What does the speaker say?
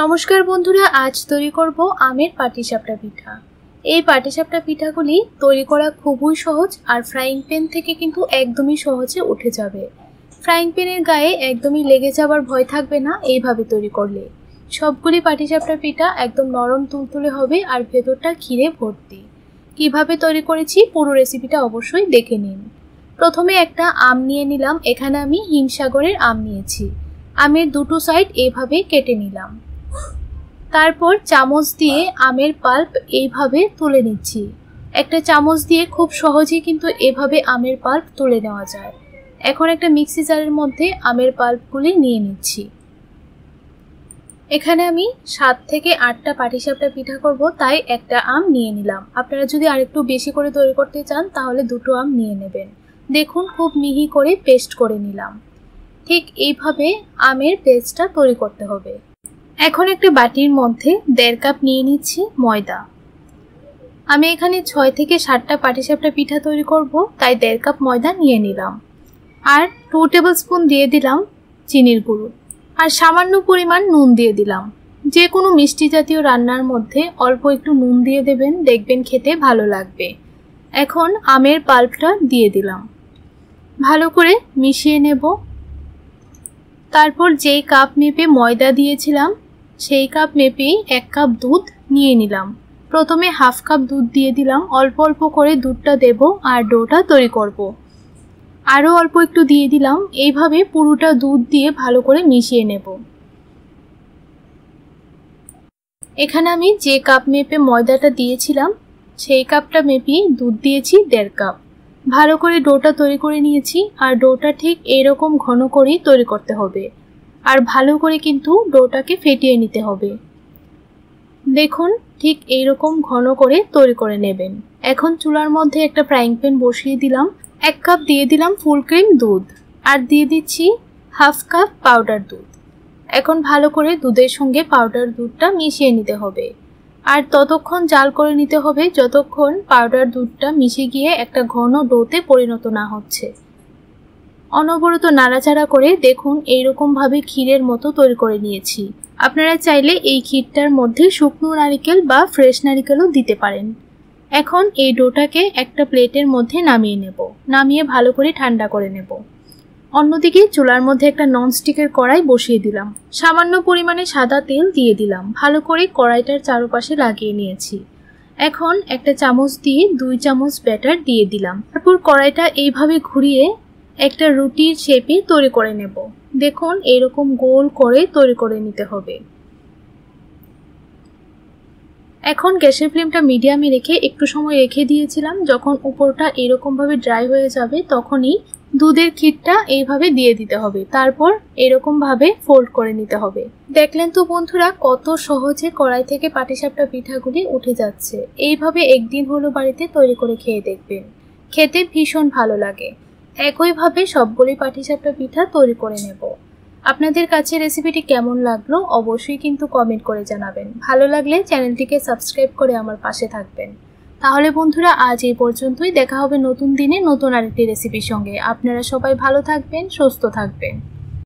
নমস্কার বন্ধুরা, আজ তৈরি করব আমের পাটিসাপটা পিঠা। এই পাটিসাপটা পিঠাগুলি তৈরি করা খুবই সহজ আর ফ্রাইং প্যান থেকে কিন্তু একদমই সহজে উঠে যাবে। ফ্রাইং প্যানের গায়ে একদমই লেগে যাবার ভয় থাকবে না এইভাবে তৈরি করলে। সবগুলি পাটিসাপটা পিঠা একদম নরম তুলতুলে হবে আর ভেতরটা ক্ষীরে ভর্তি। কিভাবে তৈরি করেছি পুরো রেসিপিটা অবশ্যই দেখে নিন। প্রথমে একটা আম নিয়ে নিলাম। এখানে আমি হিমসাগরের আম নিয়েছি। আমের দুটো সাইড এভাবে কেটে নিলাম। তারপর চামচ দিয়ে আমের পাল্প এইভাবে তুলে নিচ্ছি। একটা চামচ দিয়ে খুব সহজেই কিন্তু এভাবে আমের পাল্প তুলে নেওয়া যায়। এখন একটা মিক্সি জারের মধ্যে আমের পাল্পগুলি নিয়ে নিচ্ছি। এখানে আমি 7 থেকে 8টা পাটিসাপটা পিঠা করব, তাই একটা আম নিয়ে নিলাম। আপনারা যদি আরেকটু বেশি করে তৈরি করতে চান তাহলে দুটো আম নিয়ে নেবেন। দেখুন খুব মিহি করে পেস্ট করে নিলাম। ঠিক এইভাবে আমের পেস্টটা তৈরি করতে হবে। এখন একটা বাটির মধ্যে 1.5 কাপ নিয়ে নিচ্ছি ময়দা। আমি এখানে 6 থেকে 7টা পাটিসাপটা পিঠা তৈরি করব, তাই 1.5 কাপ ময়দা নিয়ে নিলাম। আর 2 টেবিল স্পুন দিয়ে দিলাম চিনির গুঁড়ো আর সামান্য পরিমাণ নুন দিয়ে দিলাম। যে কোনো মিষ্টি জাতীয় রান্নার মধ্যে অল্প একটু নুন দিয়ে দেবেন, দেখবেন খেতে ভালো লাগবে। এখন আমের পাল্পটা দিয়ে দিলাম, ভালো করে মিশিয়ে নেব। তারপর যেই কাপ মেপে ময়দা দিয়েছিলাম সেই কাপ মেপেই 1 কাপ দুধ নিয়ে নিলাম। প্রথমে হাফ কাপ দুধ দিয়ে দিলাম। অল্প অল্প করে দুধটা দেব আর ডোটা তৈরি করব। আরও অল্প একটু দিয়ে দিলাম। এইভাবে পুরোটা দুধ দিয়ে ভালো করে মিশিয়ে নেব। এখানে আমি যে কাপ মেপে ময়দাটা দিয়েছিলাম সেই কাপটা মেপেই দুধ দিয়েছি 1.5 কাপ। ভালো করে ডোটা তৈরি করে নিয়েছি। আর ডোটা ঠিক এরকম ঘন করেই তৈরি করতে হবে। আর ভালো করে কিন্তু ডোটাকে ফেটিয়ে নিতে হবে। দেখুন ঠিক এইরকম ঘন করে তৈরি করে নেবেন। এখন চুলার মধ্যে একটা ফ্রাইং প্যান বসিয়ে দিলাম। 1 কাপ দিয়ে দিলাম ফুল ক্রিম দুধ আর দিয়ে দিচ্ছি হাফ কাপ পাউডার দুধ। এখন ভালো করে দুধের সঙ্গে পাউডার দুধটা মিশিয়ে নিতে হবে। আর ততক্ষণ জাল করে নিতে হবে যতক্ষণ পাউডার দুধটা মিশে গিয়ে একটা ঘন ডোতে পরিণত না হচ্ছে। অনবরত নাড়াচাড়া করে দেখুন এইরকম ভাবে ক্ষীরের মতো তৈরি করে নিয়েছি। আপনারা চাইলে এই ক্ষীরটার মধ্যে শুকনো নারকেল বা ফ্রেশ নারকেলও দিতে পারেন। এখন এই ডোটাকে একটা প্লেটের মধ্যে নামিয়ে নেব। নামিয়ে ভালো করে ঠান্ডা করে নেব। অন্যদিকে চুলার মধ্যে একটা ননস্টিকের কড়াই বসিয়ে দিলাম। সামান্য পরিমাণে সাদা তেল দিয়ে দিলাম। ভালো করে কড়াইটার চারপাশে লাগিয়ে নিয়েছি। এখন একটা চামচ দিয়ে 2 চামচ ব্যাটার দিয়ে দিলাম। তারপর কড়াইটা এইভাবে ঘুরিয়ে একটা রুটির শেপে তৈরি করে নেব। দেখুন এরকম গোল করে তৈরি করে নিতে হবে। এখন গ্যাসের ফ্লেমটা মিডিয়ামে রেখে একটু সময় রেখে দিয়েছিলাম। যখন উপরটা এরকম ভাবে ড্রাই হয়ে যাবে তখনই দুধের ক্ষীরটা এইভাবে দিয়ে দিতে হবে। তারপর এরকম ভাবে ফোল্ড করে নিতে হবে। দেখলেন তো বন্ধুরা কত সহজে কড়াই থেকে পাটিসাপটা পিঠাগুলি উঠে যাচ্ছে। এইভাবে একদিন হলো বাড়িতে তৈরি করে খেয়ে দেখবেন, খেতে ভীষণ ভালো লাগে। একইভাবে সবগুলি পাটিসাপটা পিঠা তৈরি করে নেব। আপনাদের কাছে রেসিপিটি কেমন লাগলো অবশ্যই কিন্তু কমেন্ট করে জানাবেন। ভালো লাগলে চ্যানেলটিকে সাবস্ক্রাইব করে আমার পাশে থাকবেন। তাহলে বন্ধুরা আজ এই পর্যন্তই। দেখা হবে নতুন দিনে নতুন আরেকটি রেসিপির সঙ্গে। আপনারা সবাই ভালো থাকবেন, সুস্থ থাকবেন।